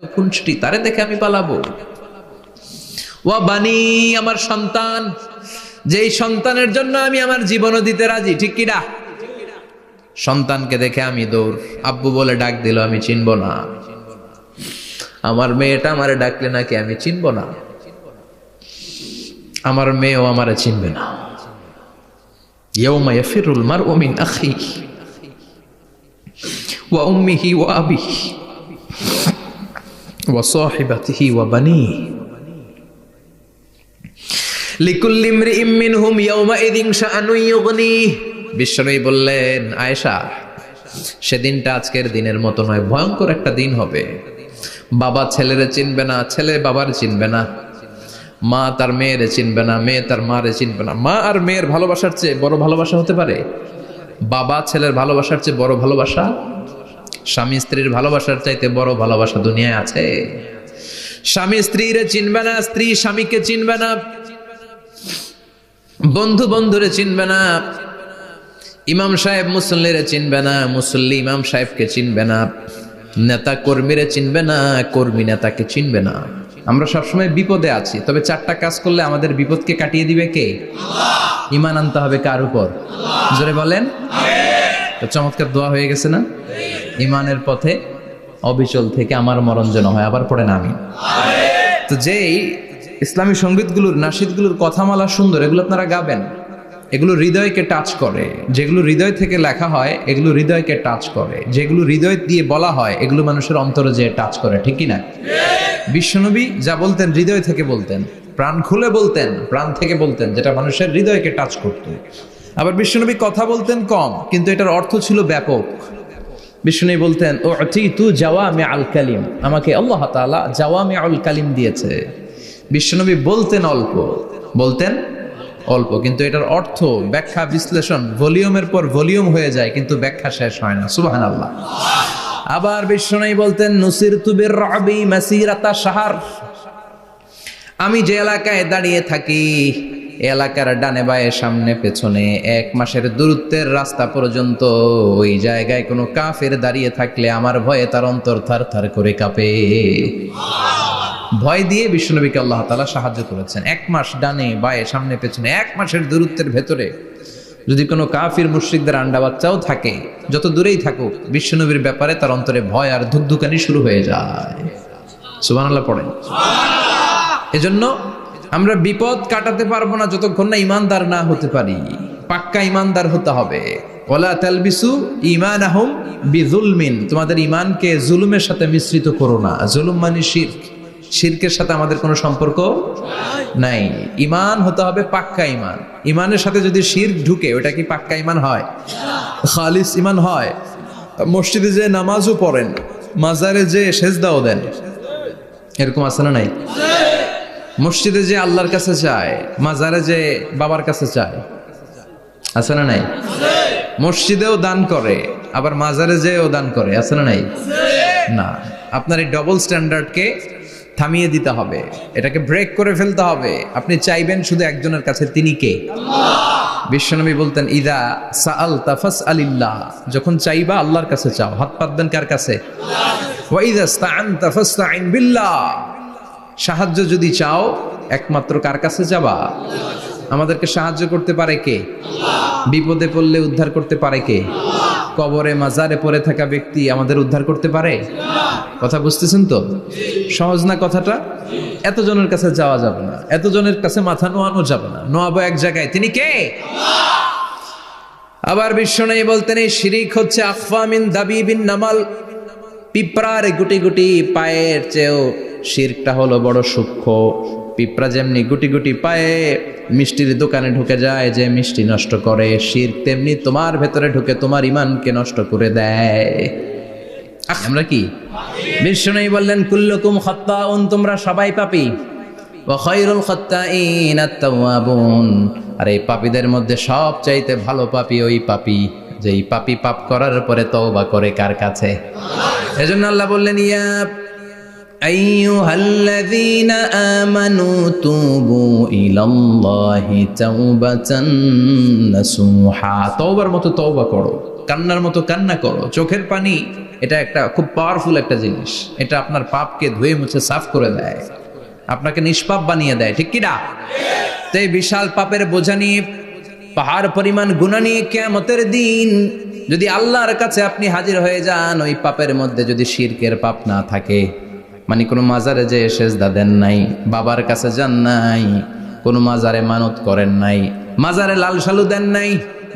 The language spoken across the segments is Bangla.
খুনসুটি, তারে দেখে আমি পালাবো। ওয়া বানি, আমার সন্তান, যেই সন্তানের জন্য আমি আমার জীবনও দিতে রাজি, ঠিক কিনা? সন্তানকে দেখে আমি দৌড়। আব্বু বলে ডাক দিল, আমি চিনব না। আমার মেয়েটা আমারে ডাকলে নাকি আমি চিনব না, আমার মেয়েও আমারে চিনবে না। ইয়াউমা ইয়াফিরুল মারউ মিন আখিহি ওয়া উম্মিহি ওয়া আবিহি ওয়া সাহিবাতিহি ওয়া বানিহি লিকুল্লি ইমরিইম মিনহুম ইয়াউমাইযিন শাআনুন ইউগনিহি। বিশ্বনবী বললেন, আয়েশা, সেদিনটা আজকের দিনের মতো নয়, ভয়ঙ্কর একটা দিন হবে। বাবা ছেলেরে চিনবে না, ছেলে বাবার চিনবে না, মা তার মেয়েরে চিনবে না, মেয়ে তার মারে চিনবে না। মা আর মেয়ের ভালোবাসার চেয়ে বড় ভালোবাসা হতে পারে? বাবা ছেলের ভালোবাসার চেয়ে বড় ভালোবাসা? স্বামী স্ত্রীর ভালোবাসার চাইতে বড় ভালোবাসা দুনিয়ায় আছে? স্বামী স্ত্রীরে চিনবে না, স্ত্রী স্বামীকে চিনবে না, বন্ধু বন্ধুরে চিনবে না, ইমাম সাহেব মুসল্লিরে চিনবে না, মুসল্লি ইমাম সাহেবকে চিনবে না, নেতা কর্মীরে চিনবে না, কর্মী নেতাকে চিনবে না। আমরা সবসময় বিপদে আছি, তবে চারটা কাজ করলে আমাদের বিপদকে কাটিয়ে দিবে কে? আল্লাহ। ঈমান আনতে হবে কার উপর? আল্লাহ। জোরে বলেন। তো চমৎকার দোয়া হয়ে গেছে না? ঈমানের পথে অবিচল থেকে আমার মরণ যেন হয়। আবার পড়েন আমিন। তো যেই ইসলামী সঙ্গীতগুলোর, নাশিদগুলোর কথামালা সুন্দর, এগুলো আপনারা গাবেন, এগুলো হৃদয়কে টাচ করে। যেগুলো হৃদয় থেকে লেখা হয় এগুলো হৃদয়কে টাচ করে, যেগুলো হৃদয় দিয়ে বলা হয় এগুলো মানুষের অন্তরে যে টাচ করে, ঠিক কি না? বিশ্বনবী যা বলতেন হৃদয় থেকে বলতেন, প্রাণ খুলে বলতেন, প্রাণ থেকে বলতেন, যেটা মানুষের হৃদয়কে টাচ করত। আবার বিশ্বনবী কথা বলতেন কম, কিন্তু এটার অর্থ ছিল ব্যাপক। বিশ্বনবী বলতেন, ও তু জাওয়ামি আল কালিম, আমাকে আল্লাহ তাআলা জাওয়ামি আল কালিম দিয়েছে। বিশ্বনবী বলতেন অল্প, বলতেন অল্প, কিন্তু এটার অর্থ, ব্যাখ্যা, বিশ্লেষণ ভলিউমের পর ভলিউম হয়ে যায়, কিন্তু ব্যাখ্যা শেষ হয় না। সুবহানাল্লাহ। আবার বিশ্বনবী বলতেন, নুসিরতু বির-রা'বি মাসিরাতা শাহর, আমি যে এলাকায় দাঁড়িয়ে থাকি এলাকার ডানে বায়ে সামনে পেছনে 1 মাসের দূরত্বের রাস্তা পর্যন্ত ওই জায়গায় কোনো কাফের দাঁড়িয়ে থাকলে আমার ভয়ে তার অন্তর থার করে কাঁপে। ভয় দিয়ে বিশ্বনবীকে আল্লাহ তাআলা সাহায্য করেছেন। 1 মাস ডানে বায়ে সামনে পেছনে 1 মাসের দূরত্বের ভেতরে যদি কোনো কাফির মুশরিকদের আন্ডা বাচ্চাও থাকে, যত দূরেই থাকুক, বিশ্বনবীর ব্যাপারে তার অন্তরে ভয় আর ধুকধুকানি শুরু হয়ে যায়। সুবহানাল্লাহ পড়েন। এজন্য আমরা বিপদ কাটাতে পারবো না যতক্ষণ না ইমানদার না হতে পারি। পাক্কা ইমানদার হতে হবে। ওয়ালা তালবিসু ঈমানাহুম বিযুলমিন, তোমাদের ঈমানকে জুলুমের সাথে মিশ্রিত করো না। জুলুম মানে শিরক, শিরকের সাথে আমাদের কোনো সম্পর্ক নাই। ঈমান হতে হবে পাক্কা ঈমান। ঈমানের সাথে যদি শিরক ঢুকে, ওটা কি পাক্কা ঈমান হয়? খালিস ঈমান হয়? মসজিদে যে নামাজও পড়েন, মাজারে যে সেজদাও দেন, এরকম আছে না নাই? মসজিদে যে আল্লাহর কাছে চায়, মাজারে যে বাবার কাছে চায়, আছে না নাই? মসজিদেও দান করে, আবার মাজারে যেও দান করে, আছে না নাই? না, আপনার এই ডবল স্ট্যান্ডার্ডকে থামিয়ে দিতে হবে, এটাকে ব্রেক করে ফেলতে হবে। আপনি চাইবেন শুধু একজনের কাছে, তিনি কে? আল্লাহ। বিশ্বনবী বলতেন, ইদা সাআলতা ফাসআলিল্লাহ, যখন চাইবা আল্লাহর কাছে চাও। হাত পাতবেন কার কাছে? আল্লাহ। ওয়া ইদা ইসতাআনতা ফাসতাইন বিল্লাহ, সাহায্য যদি চাও একমাত্র কার কাছে যাবা? আমাদেরকে সাহায্য করতে পারে কে? আল্লাহ। বিপদে পড়লে উদ্ধার করতে পারে কে? আল্লাহ। কবরে মাজারে পড়ে থাকা ব্যক্তি আমাদের উদ্ধার করতে পারে? কথা বুঝতেছেন তো? সহজ না কথাটা? এতজনের কাছে যাওয়া যাবে না, এতজনের কাছে মাথা নোয়ানো যাবে না, নোয়াবো এক জায়গায়, তিনি কে? আল্লাহ। আবার বিশ্বনবী বলতেন, এই শিরিক হচ্ছে আখফা মিন দাবিবিন নামাল, পিঁপড়ার গুটি গুটি পায়ের চেয়েও শিরকটা হলো বড় সূক্ষ্ম। পিঁপড়া যেমনি গুটি গুটি পায়ে মিষ্টির দোকানে ঢুকে যায়, যে মিষ্টি নষ্ট করে, শিরক তেমনি তোমার ভেতরে ঢুকে তোমার ঈমানকে নষ্ট করে দেয়। আমরা কি? বিশ্বনবী বললেন, কুল্লুকুম খাত্তাউন, তোমরা সবাই পাপী, ওয়া খায়রুল খাত্তাইন আত-তাওয়াবুন, আর এই পাপীদের মধ্যে সবচাইতে ভালো পাপী ওই পাপী যেই পাপী পাপ করার পরে তওবা করে কার কাছে? আল্লাহ। এজন্য আল্লাহ বললেন, ইয়া আইয়ুহাল্লাযীনা আমানু তুবু ইলাল্লাহি তাওবাতান নাসুহা, তওবার মতো তওবা করো, কান্নার মতো কান্না করো, চোখের পানি এটা একটা খুব পাওয়ারফুল একটা জিনিস। এটা আপনার পাপকে ধুয়ে মুছে সাফ করে দেয়, আপনাকে নিষ্পাপ বানিয়ে দেয়, ঠিক কি না? তো এই বিশাল পাপের বোঝা নিয়ে, পাহাড় পরিমাণ গুনাহ নিয়ে কিয়ামতের দিন যদি আল্লাহর কাছে আপনি হাজির হয়ে যান, ওই পাপের মধ্যে যদি শিরকের পাপ না থাকে, মানে কোনো মাজারে যে সেজদা দেন নাই, বাবার কাছে যান নাই, কোনো মাজারে মানত করেন নাই, মাজারে লাল শালু দেন নাই,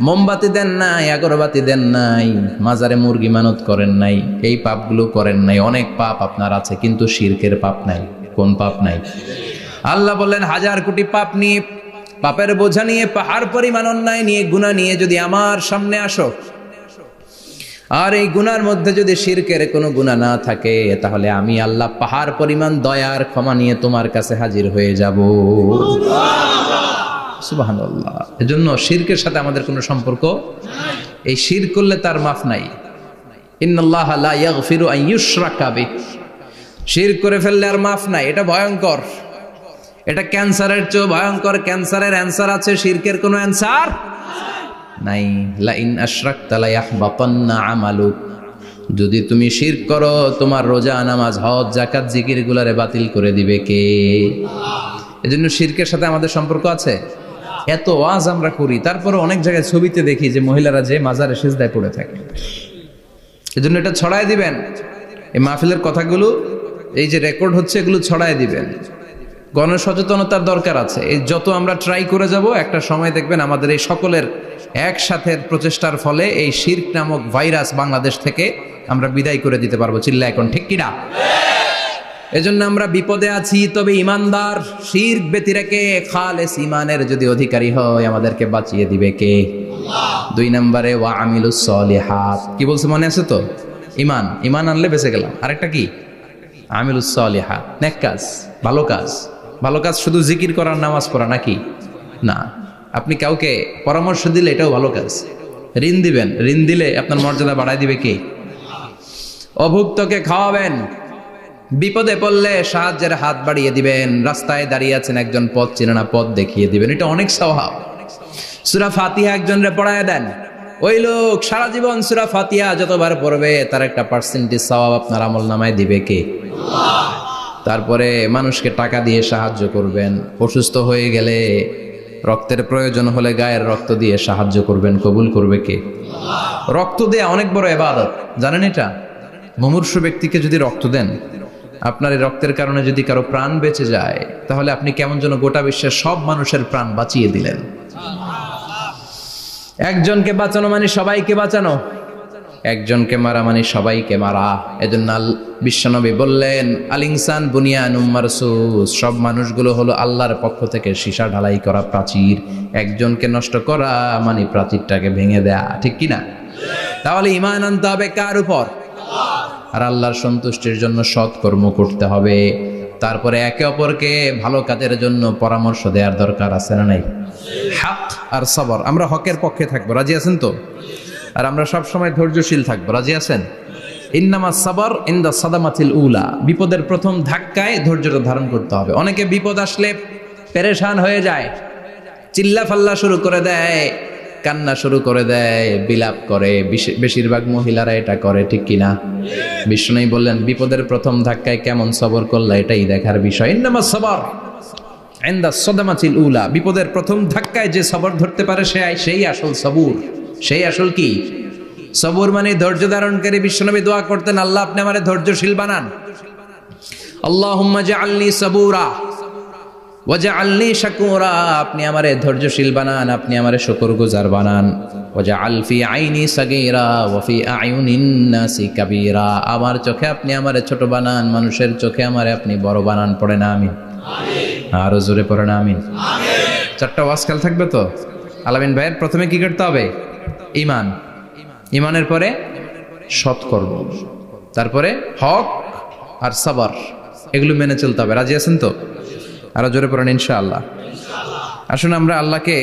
মোমবাতি দেন নাই, আগরবাতি দেন নাই, মাজারে মুরগি মানত করেন নাই, এই পাপগুলো করেন নাই, অনেক পাপ আপনার আছে, কিন্তু শিরকের পাপ নাই। কোন পাপ নাই? আল্লাহ বললেন, 1000 কোটি পাপ নিয়ে, পাপের বোঝা নিয়ে, পাহাড় পরিমাণ অন্যায় নিয়ে, গুনাহ নিয়ে যদি আমার সামনে আসো, আর এই গুনার মধ্যে যদি শিরকের কোনো গুনাহ না থাকে, তাহলে আমি আল্লাহ পাহাড় পরিমাণ দয়ার ক্ষমা নিয়ে তোমার কাছে হাজির হয়ে যাব। সুবহানাল্লাহ। এজন্য শিরকের সাথে আমাদের কোনো সম্পর্ক, এই শিরক করলে তার মাফ নাই। ইন্নাল্লাহা লা ইয়াগফিরু আন ইউশরাকা বিহি, শিরক করে ফেললে আর মাফ নাই। এটা ভয়ঙ্কর, এটা ক্যান্সারের চেয়ে ভয়ঙ্কর। ক্যান্সারের অ্যান্সার আছে, শিরকের কোনো অ্যান্সার নাই। লা ইন আশরাকতা লা ইয়াহবাতান্না আমালুক, যদি তুমি শিরক করো, তোমার রোজা, নামাজ, হজ, যাকাত, জিকির গুলারে বাতিল করে দিবে কে? এজন্য শিরকের সাথে আমাদের সম্পর্ক আছে। এত ওয়াজ আমরা করি, তারপরে অনেক জায়গায় ছবিতে দেখি যে মহিলারা যে মাজারে সিজদায় পড়ে থাকে। এজন্য এটা ছড়ায় দিবেন, এই মাহফিলের কথাগুলো এই যে রেকর্ড হচ্ছে, এগুলো ছড়ায় দিবেন। গণসচেতনতার দরকার আছে। এই যত আমরা ট্রাই করে যাব, একটা সময় দেখবেন আমাদের এই সকলের একসাথে প্রচেষ্টার ফলে এই শিরক নামক ভাইরাস বাংলাদেশ থেকে আমরা বিদায় করে দিতে পারবো। চিল্লা এখন, ঠিক কিনা? এজন্য আমরা বিপদে আছি, তবে ইমানদার শিরক ব্যতি রেখে খালেস ইমানের যদি অধিকারী হয়, আমাদেরকে বাঁচিয়ে দিবে কে? 2 নম্বরে ওয়া আমিলুস সলিহাত। কি বলছে মনে আছে তো? ইমান, ইমান আনলে বেঁচে গেলাম। আরেকটা কি? আমিলুস সলিহাত, নেক কাজ, ভালো কাজ। ভালো কাজ শুধু জিকির করার, নামাজ পড়া নাকি? না। আপনি কাউকে পরামর্শ দিলে এটাও ভালো কাজ। ঋণ দিবেন, ঋণ দিলে আপনার মর্যাদা বাড়ায় দিবে কে? অভুক্তকে খাওয়াবেন, বিপদে পড়লে সাহায্যের হাত বাড়িয়ে দিবেন, রাস্তায় দাঁড়িয়ে আছেন একজন, পথ চিনে না, পথ দেখিয়ে দিবেন, এটা অনেক সওয়াব। সূরা ফাতিহা একজনরে পড়ায় দেন, ওই লোক সারা জীবন সূরা ফাতিহা যতবার পড়বে, তার একটা পার্সেন্টেজ সওয়াব আপনার আমলনামায় দিবে কে? তারপরে মানুষকে টাকা দিয়ে সাহায্য করবেন, অসুস্থ হয়ে গেলে, রক্তের প্রয়োজন হলে গায়ের রক্ত দিয়ে সাহায্য করবেন, কবুল করবে কে? রক্ত দেয়া অনেক বড় ইবাদত, জানেন এটা? মুমূর্ষু ব্যক্তিকে যদি রক্ত দেন, আপনার এই রক্তের কারণে যদি কারো প্রাণ বেঁচে যায়, তাহলে আপনি কেমন যেন গোটা বিশ্বের সব মানুষের প্রাণ বাঁচিয়ে দিলেন। একজনকে বাঁচানো মানে সবাইকে বাঁচানো, একজনকে মারা মানে সবাইকে মারা। এজন্য বিশ্বনবী বললেন, আল ইনসান বুনিয়ানুম মারসুস, সব মানুষগুলো হলো আল্লাহর পক্ষ থেকে সীসা ঢালাই করা প্রাচীর। একজনকে নষ্ট করা মানে প্রাচীরটাকে ভেঙে দেয়া, ঠিক কিনা? তাহলে ঈমান আনতে হবে কার উপর? আর আল্লাহর সন্তুষ্টির জন্য সৎ কর্ম করতে হবে। তারপরে একে অপরকে ভালো কাজের জন্য পরামর্শ দেওয়ার দরকার আছে না নাই? হক আর সবর, আমরা হকের পক্ষে থাকবো, রাজি আছেন তো? আর আমরা সব সময় ধৈর্যশীল থাকবো, রাজি আছেন? ইন্নামা সাবর ইনদা সাদামাতিল উলা, বিপদের প্রথম ধাক্কায় ধৈর্যটা ধারণ করতে হবে। অনেকে বিপদ আসলে পেরেশান হয়ে যায়, চিল্লা ফাল্লা শুরু করে দেয়, কান্না শুরু করে দেয়, বিলাপ করে। বেশিরভাগ মহিলারা এটা করে, ঠিক কিনা? বিষ্ণু বললেন, বিপদের প্রথম ধাক্কায় কেমন সবর করলা, এটাই দেখার বিষয়। ইন্নামা সাবর ইনদা সাদামাতিল উলা, বিপদের প্রথম ধাক্কায় যে সবর ধরতে পারে সেই আসল সবুর, সেই আসল কি? সবুর মানে ধৈর্য ধারণকারী। বিশ্বনবী দোয়া করতেন, আল্লাহ আপনি আমারে ধৈর্যশীল বানান। আল্লাহুম্মা জাআলনি সাবুরা ওয়াজআলনি শাকুরা, আপনি আমারে ধৈর্যশীল বানান, আপনি আমারে শুকরগুজার বানান। ওয়াজআল ফি আইনি সাগীরা ওয়া ফি আয়ুনিন নাসি কাবীরা, আমার চোখে আপনি আমারে ছোট বানান, মানুষের চোখে আমারে আপনি বড় বানান। পড়েন আমিন। আরো জোরে পড়েন আমিন। 4টা ওয়াজ কাল থাকবে তো? আলামিন ভাইয়ের প্রথমে কি করতে হবে? ঈমান, ঈমানের পরে সৎকর্ম, তারপরে হক আর সবর, এগুলো মেনে চলতে হবে। রাজি আছেন তো? আরো জোরে পড়েন ইনশাআল্লাহ। আসুন আমরা আল্লাহকে